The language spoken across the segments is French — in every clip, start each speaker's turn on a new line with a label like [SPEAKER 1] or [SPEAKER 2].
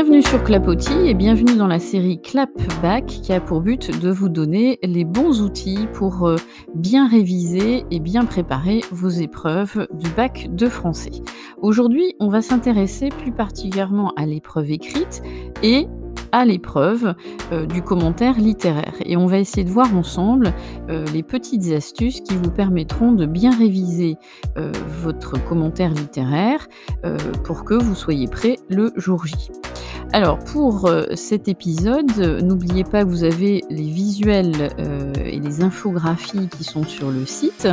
[SPEAKER 1] Bienvenue sur Clapotis et bienvenue dans la série Clap Back qui a pour but de vous donner les bons outils pour bien réviser et bien préparer vos épreuves du bac de français. Aujourd'hui, on va s'intéresser plus particulièrement à l'épreuve écrite et à l'épreuve du commentaire littéraire. Et on va essayer de voir ensemble les petites astuces qui vous permettront de bien réviser votre commentaire littéraire pour que vous soyez prêt le jour J. Alors pour cet épisode, n'oubliez pas que vous avez les visuels et les infographies qui sont sur le site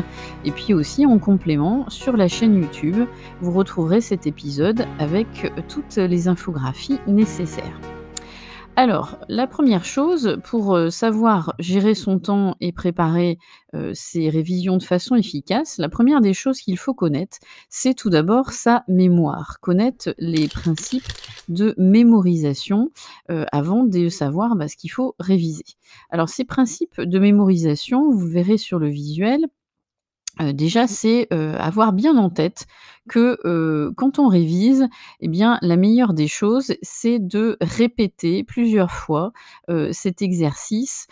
[SPEAKER 1] et puis aussi en complément sur la chaîne YouTube, vous retrouverez cet épisode avec toutes les infographies nécessaires. Alors, la première chose, pour savoir gérer son temps et préparer ses révisions de façon efficace, la première des choses qu'il faut connaître, c'est tout d'abord sa mémoire. Connaître les principes de mémorisation avant de savoir ce qu'il faut réviser. Alors, ces principes de mémorisation, vous verrez sur le visuel, déjà, c'est avoir bien en tête que quand on révise, eh bien, la meilleure des choses, c'est de répéter plusieurs fois cet exercice.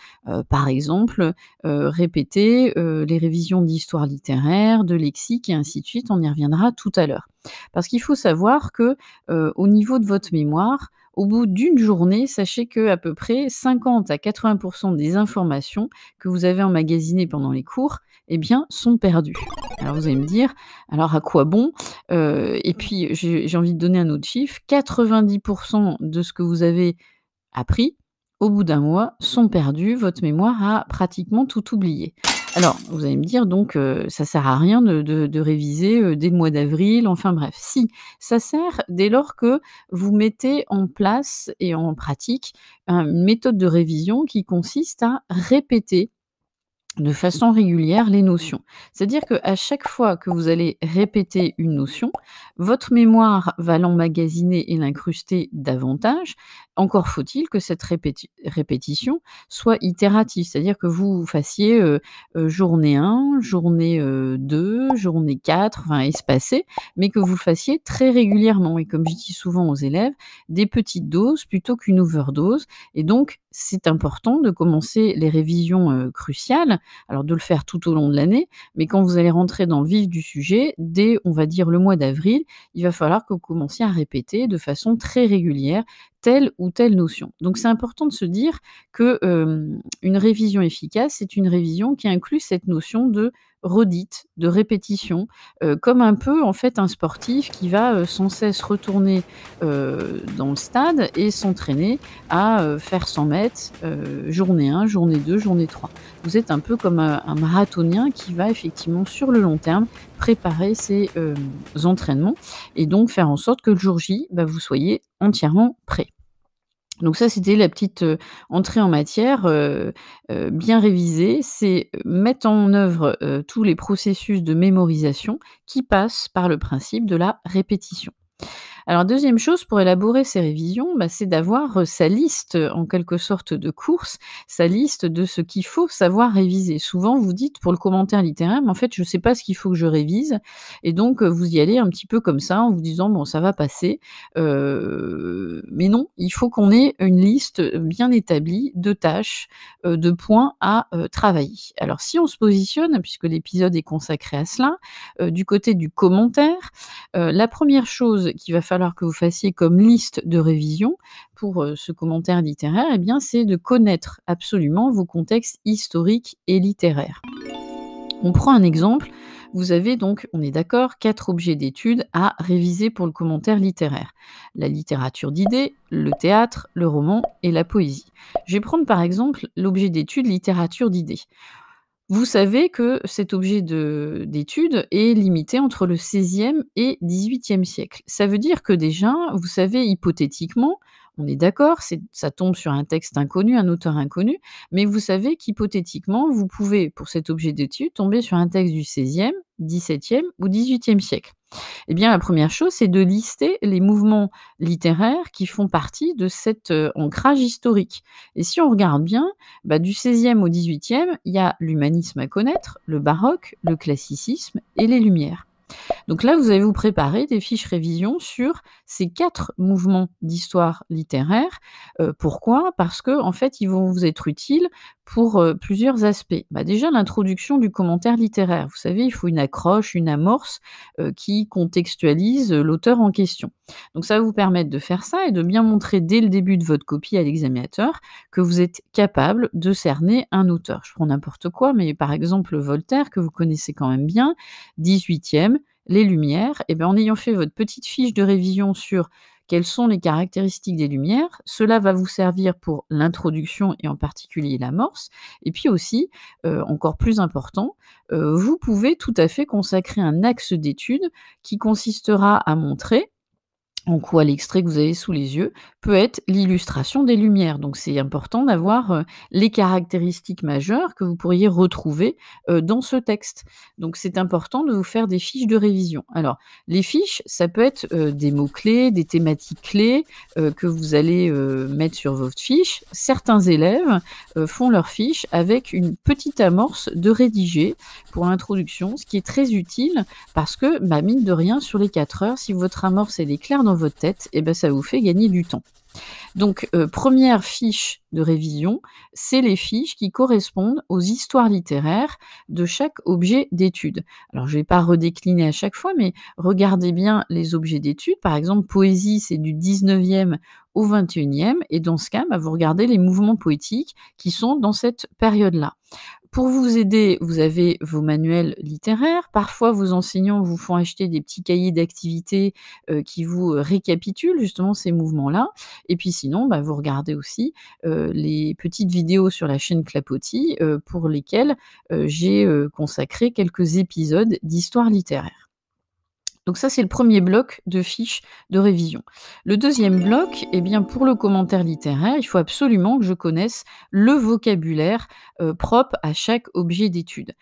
[SPEAKER 1] Par exemple, répéter les révisions d'histoire littéraire, de lexique et ainsi de suite. On y reviendra tout à l'heure. Parce qu'il faut savoir que au niveau de votre mémoire, au bout d'une journée, sachez qu'à peu près 50 à 80% des informations que vous avez emmagasinées pendant les cours, eh bien, sont perdues. Alors vous allez me dire, alors à quoi bon? Et puis j'ai envie de donner un autre chiffre, 90% de ce que vous avez appris, au bout d'un mois, sont perdus. Votre mémoire a pratiquement tout oublié. Alors, vous allez me dire donc, ça sert à rien de réviser dès le mois d'avril, enfin bref. Si, ça sert dès lors que vous mettez en place et en pratique une méthode de révision qui consiste à répéter de façon régulière les notions. C'est-à-dire qu'à chaque fois que vous allez répéter une notion, votre mémoire va l'emmagasiner et l'incruster davantage. Encore faut-il que cette répétition soit itérative, c'est-à-dire que vous fassiez journée 1, journée 2, journée 4, enfin espacée, mais que vous le fassiez très régulièrement. Et comme je dis souvent aux élèves, des petites doses plutôt qu'une overdose. Et donc, c'est important de commencer les révisions cruciales, alors de le faire tout au long de l'année, mais quand vous allez rentrer dans le vif du sujet, dès, on va dire, le mois d'avril, il va falloir que vous commenciez à répéter de façon très régulière telle ou telle notion. Donc c'est important de se dire que une révision efficace, c'est une révision qui inclut cette notion de redite, de répétition, comme un peu en fait un sportif qui va sans cesse retourner dans le stade et s'entraîner à faire 100 mètres, journée 1, journée 2, journée 3. Vous êtes un peu comme un marathonien qui va effectivement sur le long terme préparer ses entraînements et donc faire en sorte que le jour J, vous soyez entièrement prêt. Donc ça, c'était la petite entrée en matière bien révisée. C'est mettre en œuvre tous les processus de mémorisation qui passent par le principe de la répétition. Alors deuxième chose pour élaborer ces révisions, c'est d'avoir sa liste en quelque sorte de course, sa liste de ce qu'il faut savoir réviser. Souvent vous dites pour le commentaire littéraire: «Mais en fait je ne sais pas ce qu'il faut que je révise» et donc vous y allez un petit peu comme ça en vous disant: «Bon ça va passer». Mais non, il faut qu'on ait une liste bien établie de tâches, de points à travailler. Alors si on se positionne, puisque l'épisode est consacré à cela, du côté du commentaire, la première chose qu'il va falloir que vous fassiez comme liste de révision pour ce commentaire littéraire, eh bien, c'est de connaître absolument vos contextes historiques et littéraires. On prend un exemple. Vous avez donc, on est d'accord, 4 objets d'étude à réviser pour le commentaire littéraire. La littérature d'idées, le théâtre, le roman et la poésie. Je vais prendre par exemple l'objet d'étude littérature d'idées. Vous savez que cet objet d'étude est limité entre le XVIe et XVIIIe siècle. Ça veut dire que déjà, vous savez hypothétiquement, on est d'accord, ça tombe sur un texte inconnu, un auteur inconnu, mais vous savez qu'hypothétiquement, vous pouvez, pour cet objet d'étude, tomber sur un texte du XVIe, XVIIe ou XVIIIe siècle. Eh bien, la première chose, c'est de lister les mouvements littéraires qui font partie de cet ancrage historique. Et si on regarde bien, du XVIe au XVIIIe, il y a l'humanisme à connaître, le baroque, le classicisme et les Lumières. Donc là, vous allez vous préparer des fiches révision sur ces 4 mouvements d'histoire littéraire. Pourquoi? Parce qu'en fait, ils vont vous être utiles pour, plusieurs aspects. Bah, déjà l'introduction du commentaire littéraire. Vous savez, il faut une accroche, une amorce, qui contextualise, l'auteur en question. Donc ça va vous permettre de faire ça et de bien montrer dès le début de votre copie à l'examinateur que vous êtes capable de cerner un auteur. Je prends n'importe quoi, mais par exemple Voltaire, que vous connaissez quand même bien, 18e, les Lumières, et bien en ayant fait votre petite fiche de révision sur quelles sont les caractéristiques des Lumières, cela va vous servir pour l'introduction et en particulier l'amorce. Et puis aussi, encore plus important, vous pouvez tout à fait consacrer un axe d'étude qui consistera à montrer en quoi l'extrait que vous avez sous les yeux peut être l'illustration des Lumières. Donc c'est important d'avoir, les caractéristiques majeures que vous pourriez retrouver, dans ce texte. Donc c'est important de vous faire des fiches de révision. Alors les fiches, ça peut être, des mots-clés, des thématiques clés, que vous allez, mettre sur votre fiche. Certains élèves, font leurs fiches avec une petite amorce de rédigé pour l'introduction, ce qui est très utile parce que, bah, mine de rien, sur les 4 heures, si votre amorce elle est claire dans votre tête, et ben ça vous fait gagner du temps. Donc, 1re fiche de révision, c'est les fiches qui correspondent aux histoires littéraires de chaque objet d'étude. Alors, je ne vais pas redécliner à chaque fois, mais regardez bien les objets d'étude. Par exemple, poésie, c'est du 19e au 21e, et dans ce cas, bah, vous regardez les mouvements poétiques qui sont dans cette période-là. Pour vous aider, vous avez vos manuels littéraires. Parfois, vos enseignants vous font acheter des petits cahiers d'activités, qui vous, récapitulent justement ces mouvements-là. Et puis sinon, bah, vous regardez aussi, les petites vidéos sur la chaîne Clapotis, pour lesquelles, j'ai, consacré quelques épisodes d'histoire littéraire. Donc ça, c'est le 1er bloc de fiches de révision. Le 2e bloc, eh bien, pour le commentaire littéraire, il faut absolument que je connaisse le vocabulaire, propre à chaque objet d'étude.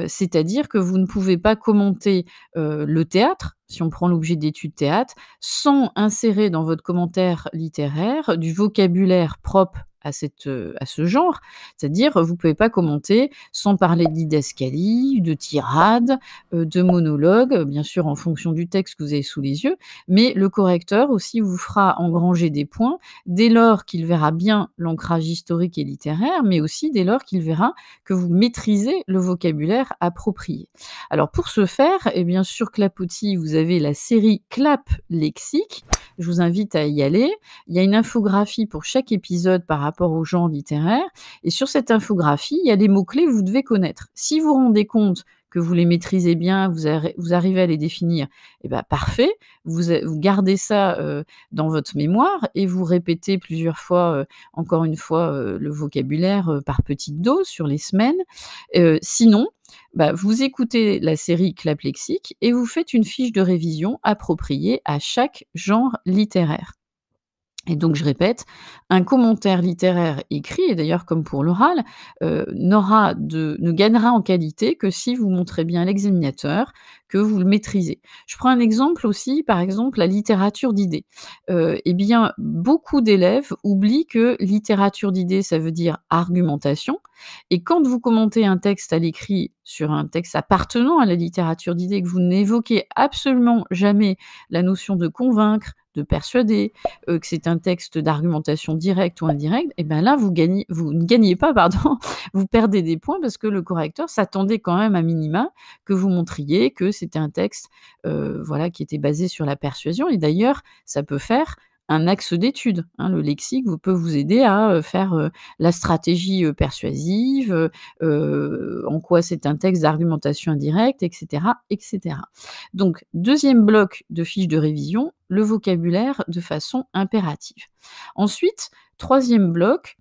[SPEAKER 1] C'est-à-dire que vous ne pouvez pas commenter, le théâtre, si on prend l'objet d'étude théâtre, sans insérer dans votre commentaire littéraire du vocabulaire propre à ce genre. C'est-à-dire, vous ne pouvez pas commenter sans parler de didascalie, de tirade, de monologue, bien sûr en fonction du texte que vous avez sous les yeux, mais le correcteur aussi vous fera engranger des points dès lors qu'il verra bien l'ancrage historique et littéraire, mais aussi dès lors qu'il verra que vous maîtrisez le vocabulaire approprié. Alors pour ce faire, eh bien sur Clapotis, vous avez la série Clap Lexique. Je vous invite à y aller. Il y a une infographie pour chaque épisode par rapport au genre littéraire, et sur cette infographie, il y a des mots-clés que vous devez connaître. Si vous vous rendez compte que vous les maîtrisez bien, vous arrivez à les définir, et ben parfait, vous gardez ça, dans votre mémoire et vous répétez plusieurs fois, encore une fois, le vocabulaire, par petites doses sur les semaines. Sinon, bah, vous écoutez la série Clap Lexique et vous faites une fiche de révision appropriée à chaque genre littéraire. Et donc je répète, un commentaire littéraire écrit, et d'ailleurs comme pour l'oral, ne gagnera en qualité que si vous montrez bien à l'examinateur que vous le maîtrisez. Je prends un exemple aussi, par exemple la littérature d'idées. Eh bien, beaucoup d'élèves oublient que littérature d'idées, ça veut dire argumentation, et quand vous commentez un texte à l'écrit sur un texte appartenant à la littérature d'idées, que vous n'évoquez absolument jamais la notion de convaincre, de persuader, que c'est un texte d'argumentation directe ou indirecte, et ben là vous ne gagnez pas, pardon, vous perdez des points parce que le correcteur s'attendait quand même à minima que vous montriez que c'était un texte, voilà, qui était basé sur la persuasion, et d'ailleurs ça peut faire un axe d'étude, hein. Le lexique peut vous aider à, faire, la stratégie, persuasive, en quoi c'est un texte d'argumentation indirecte, et cetera, et cetera. Donc 2e bloc de fiche de révision, le vocabulaire de façon impérative. Ensuite, 3e bloc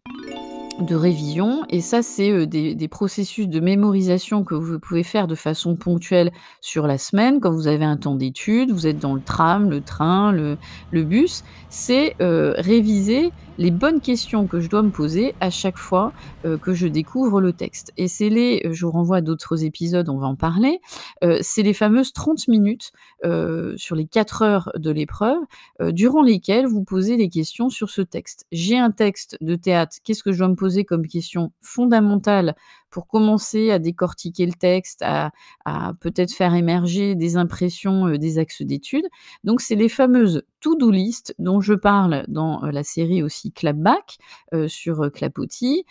[SPEAKER 1] de révision, et ça c'est, des processus de mémorisation que vous pouvez faire de façon ponctuelle sur la semaine quand vous avez un temps d'étude, vous êtes dans le tram, le train, le bus, c'est, réviser les bonnes questions que je dois me poser à chaque fois, que je découvre le texte et je vous renvoie à d'autres épisodes, on va en parler, c'est les fameuses 30 minutes, sur les 4 heures de l'épreuve, durant lesquelles vous posez des questions sur ce texte. J'ai un texte de théâtre, qu'est-ce que je dois me poser comme question fondamentale pour commencer à décortiquer le texte, à peut-être faire émerger des impressions, des axes d'étude. Donc c'est les fameuses to-do list dont je parle dans, la série aussi Clapback, sur, Clapotis,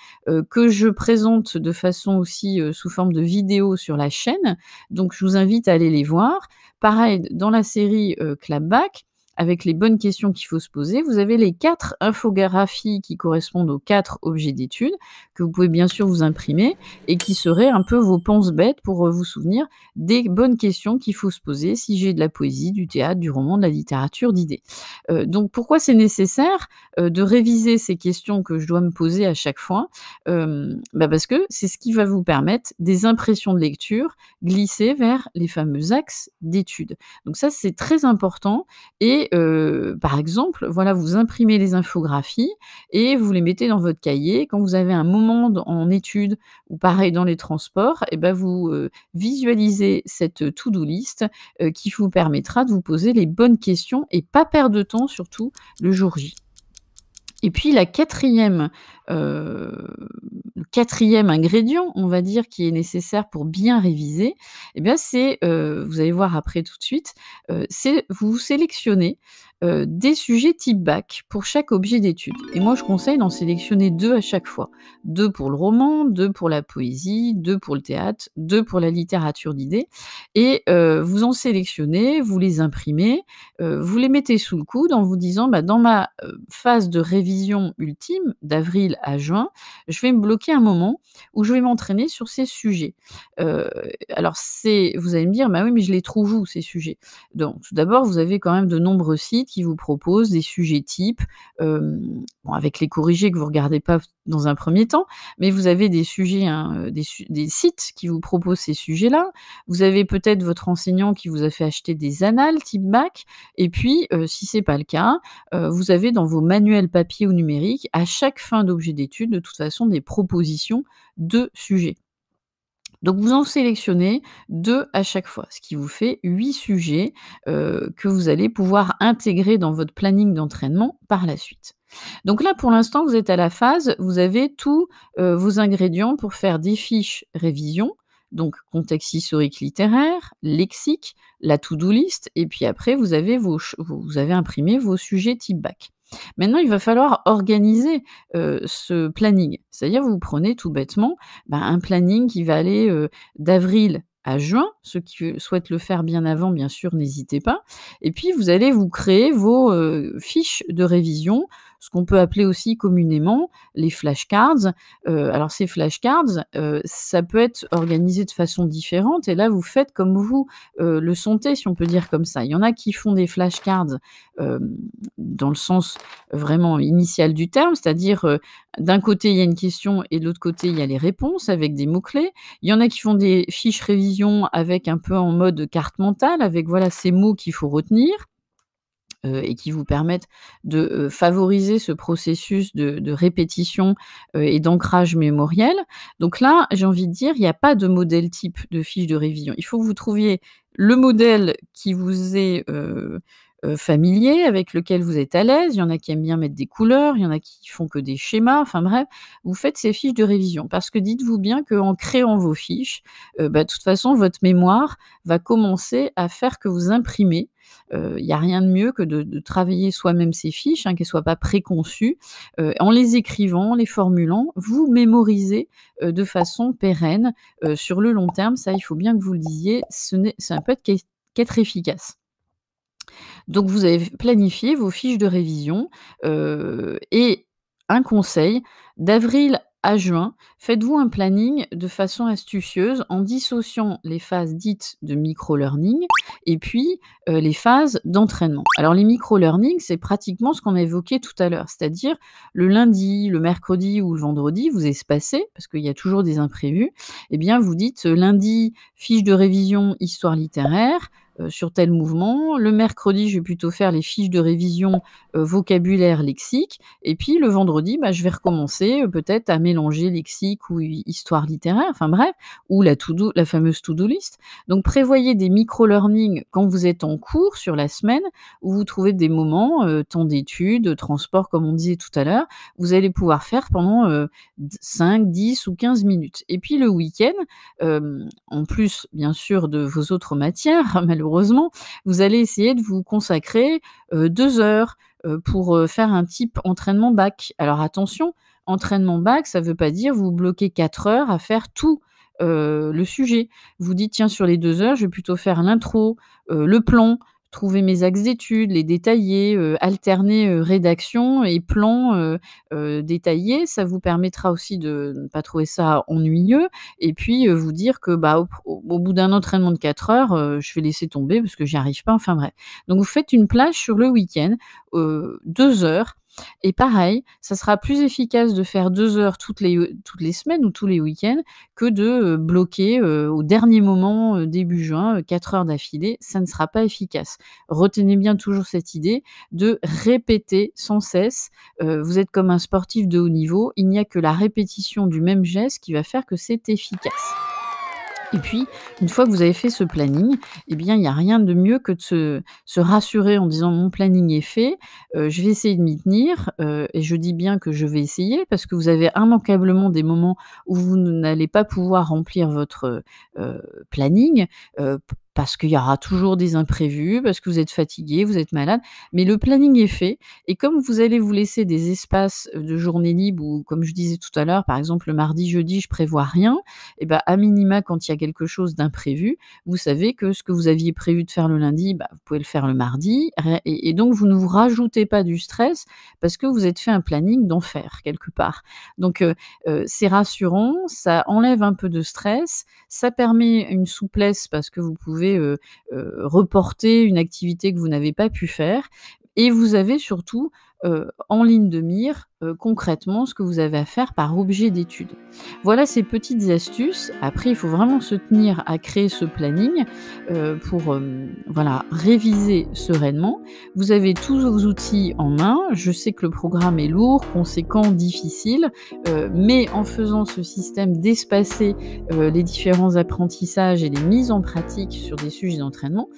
[SPEAKER 1] que je présente de façon aussi, sous forme de vidéo sur la chaîne. Donc je vous invite à aller les voir. Pareil, dans la série, Clapback, avec les bonnes questions qu'il faut se poser, vous avez les 4 infographies qui correspondent aux 4 objets d'étude, que vous pouvez bien sûr vous imprimer et qui seraient un peu vos pense-bêtes pour, vous souvenir des bonnes questions qu'il faut se poser si j'ai de la poésie, du théâtre, du roman, de la littérature d'idées. Donc pourquoi c'est nécessaire, de réviser ces questions que je dois me poser à chaque fois? Parce que c'est ce qui va vous permettre des impressions de lecture glisser vers les fameux axes d'étude. Donc ça, c'est très important et par exemple, voilà, vous imprimez les infographies et vous les mettez dans votre cahier. Quand vous avez un moment en études ou pareil dans les transports et vous, visualisez cette to-do list, qui vous permettra de vous poser les bonnes questions et pas perdre de temps surtout le jour J. Et puis le 4e ingrédient, on va dire, qui est nécessaire pour bien réviser, c'est, vous allez voir après tout de suite, c'est vous sélectionnez, des sujets type bac pour chaque objet d'étude et moi je conseille d'en sélectionner 2 à chaque fois. 2 pour le roman, 2 pour la poésie, 2 pour le théâtre, 2 pour la littérature d'idées et vous en sélectionnez, vous les imprimez, vous les mettez sous le coude en vous disant: «Dans ma, phase de révision ultime, d'avril à juin, je vais me bloquer un moment où je vais m'entraîner sur ces sujets». Heu, alors vous allez me dire: «Bah oui, mais je les trouve où ces sujets?» Donc tout d'abord, vous avez quand même de nombreux sites qui vous proposent des sujets types, avec les corrigés que vous regardez pas dans un premier temps, mais vous avez des sujets, hein, des sites qui vous proposent ces sujets-là. Vous avez peut-être votre enseignant qui vous a fait acheter des annales type bac et puis, si c'est pas le cas, vous avez dans vos manuels papier ou numériques, à chaque fin d'objet d'étude, de toute façon, des propositions de sujets. Donc vous en sélectionnez 2 à chaque fois, ce qui vous fait 8 sujets, que vous allez pouvoir intégrer dans votre planning d'entraînement par la suite. Donc là, pour l'instant, vous êtes à la phase, vous avez tous, vos ingrédients pour faire des fiches révision, donc contexte historique littéraire, lexique, la to-do list et puis après vous avez imprimé vos sujets type bac. Maintenant, il va falloir organiser, ce planning. C'est-à-dire, vous prenez tout bêtement, un planning qui va aller, d'avril à juin. Ceux qui, souhaitent le faire bien avant, bien sûr, n'hésitez pas et puis vous allez vous créer vos, fiches de révision, ce qu'on peut appeler aussi communément les flashcards. Alors ces flashcards, ça peut être organisé de façon différente et là, vous faites comme vous, le sentez, si on peut dire comme ça. Il y en a qui font des flashcards, dans le sens vraiment initial du terme, c'est-à-dire, d'un côté, il y a une question et de l'autre côté, il y a les réponses avec des mots-clés. Il y en a qui font des fiches révision avec un peu en mode carte mentale, avec voilà ces mots qu'il faut retenir, et qui vous permettent de, favoriser ce processus de répétition, et d'ancrage mémoriel. Donc là, j'ai envie de dire, il y a pas de modèle type de fiche de révision. Il faut que vous trouviez le modèle qui vous est, familier, avec lequel vous êtes à l'aise. Il y en a qui aiment bien mettre des couleurs, il y en a qui font que des schémas, enfin bref, vous faites ces fiches de révision. Parce que dites-vous bien qu'en créant vos fiches, de toute façon, votre mémoire va commencer à faire que vous imprimez. Il y a rien de mieux que de travailler soi-même ces fiches, hein, qu'elles soient pas préconçues. En les écrivant, en les formulant, vous mémorisez, de façon pérenne, sur le long terme. Ça, il faut bien que vous le disiez, ça peut être qu'être efficace. Donc vous avez planifié vos fiches de révision, et un conseil, d'avril à juin, faites-vous un planning de façon astucieuse en dissociant les phases dites de micro-learning et puis, les phases d'entraînement. Alors les micro-learning, c'est pratiquement ce qu'on a évoqué tout à l'heure, c'est-à-dire le lundi, le mercredi ou le vendredi, vous espacez parce qu'il y a toujours des imprévus, vous dites, lundi, fiche de révision histoire littéraire, sur tel mouvement. Le mercredi, je vais plutôt faire les fiches de révision, vocabulaire, lexique et puis le vendredi, bah, je vais recommencer, peut-être à mélanger lexique ou histoire littéraire, enfin bref, ou la fameuse to-do list. Donc prévoyez des micro-learning quand vous êtes en cours sur la semaine, où vous trouvez des moments, temps d'études, transport comme on disait tout à l'heure, vous allez pouvoir faire pendant, 5, 10 ou 15 minutes. Et puis le week-end, en plus bien sûr de vos autres matières malheureusement, vous allez essayer de vous consacrer, 2 heures, pour, faire un type entraînement bac. Alors attention, entraînement bac, ça veut pas dire vous bloquez 4 heures à faire tout, le sujet. Vous dites: «Tiens, sur les 2 heures, je vais plutôt faire l'intro, le plan, trouver mes axes d'études, les détailler, alterner, rédaction et plan, détaillé». Ça vous permettra aussi de ne pas trouver ça ennuyeux et puis, vous dire que, bah, au bout d'un entraînement de 4 heures, je vais laisser tomber parce que j'y arrive pas, enfin bref. Donc vous faites une plage sur le week-end, 2 heures et pareil, ça sera plus efficace de faire 2 heures toutes les semaines ou tous les week-ends que de, bloquer, au dernier moment, début juin, 4 heures d'affilée, ça ne sera pas efficace. Retenez bien toujours cette idée de répéter sans cesse, vous êtes comme un sportif de haut niveau, il n'y a que la répétition du même geste qui va faire que c'est efficace. Et puis, une fois que vous avez fait ce planning, eh bien, il n'y a rien de mieux que de se rassurer en disant: «Mon planning est fait, je vais essayer de m'y tenir», et je dis bien que je vais essayer parce que vous avez immanquablement des moments où vous n'allez pas pouvoir remplir votre, planning, parce qu'il y aura toujours des imprévus, parce que vous êtes fatigué, vous êtes malade, mais le planning est fait et comme vous allez vous laisser des espaces, de journée libre ou comme je disais tout à l'heure, par exemple, le mardi, jeudi, je prévois rien, et bah, à minima, quand il y a quelque chose d'imprévu, vous savez que ce que vous aviez prévu de faire le lundi, bah, vous pouvez le faire le mardi et donc vous ne vous rajoutez pas du stress parce que vous êtes fait un planning d'enfer quelque part. Donc c'est rassurant, ça enlève un peu de stress, ça permet une souplesse parce que vous pouvez, reporter une activité que vous n'avez pas pu faire et vous avez surtout, en ligne de mire, concrètement ce que vous avez à faire par objet d'étude. Voilà ces petites astuces. Après, il faut vraiment se tenir à créer ce planning, pour, voilà, réviser sereinement. Vous avez tous vos outils en main. Je sais que le programme est lourd, conséquent, difficile, mais en faisant ce système d'espacer, les différents apprentissages et les mises en pratique sur des sujets d'entraînement,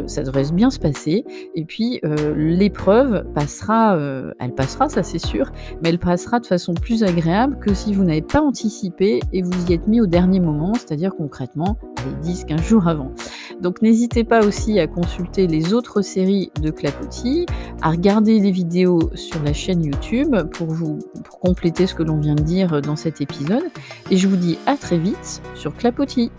[SPEAKER 1] ça devrait bien se passer et puis, l'épreuve passera, elle passera, ça c'est sûr, mais elle passera de façon plus agréable que si vous n'avez pas anticipé et vous y êtes mis au dernier moment, c'est-à-dire concrètement les 10-15 jours avant. Donc n'hésitez pas aussi à consulter les autres séries de Clapotis, à regarder les vidéos sur la chaîne YouTube pour compléter ce que l'on vient de dire dans cet épisode et je vous dis à très vite sur Clapotis.